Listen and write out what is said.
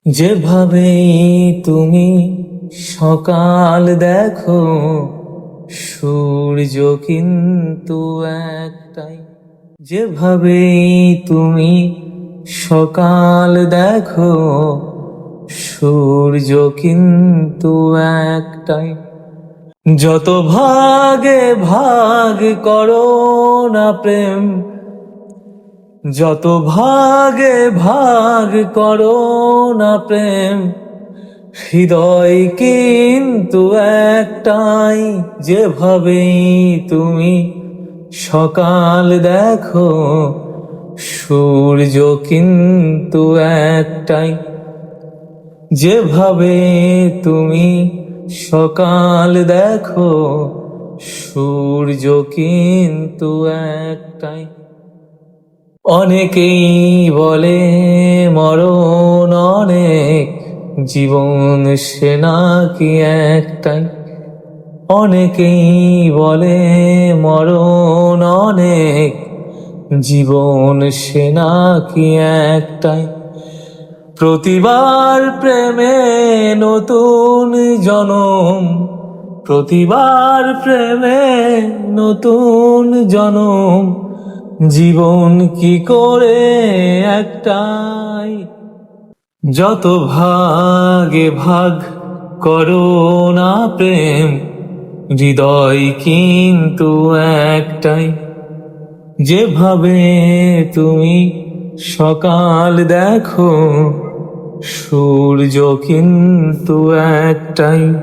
যেভাবে তুমি সকাল দেখো, সূর্য কিন্তু একটাই। যেভাবে তুমি সকাল দেখো, সূর্য কিন্তু একটাই। যত ভাগে ভাগ করো না প্রেম, যত ভাগে ভাগ করো না প্রেম, হৃদয় কিন্তু একটাই। যেভাবে তুমি সকাল দেখো, সূর্য কিন্তু একটাই। যেভাবে তুমি সকাল দেখো, সূর্য কিন্তু একটাই। অনেকেই বলে মরণ অনেক, জীবন সে নাকি একটাই। অনেকেই বলে মরণ অনেক, জীবন সে নাকি একটাই। প্রতিবার প্রেমে নতুন জনম, প্রতিবার প্রেমে নতুন জনম, জীবন কি করে একটাই। যত ভাগে ভাগ করো না প্রেম, হৃদয় কিন্তু একটাই। যেভাবে তুমি সকাল দেখো, সূর্য কিন্তু একটাই।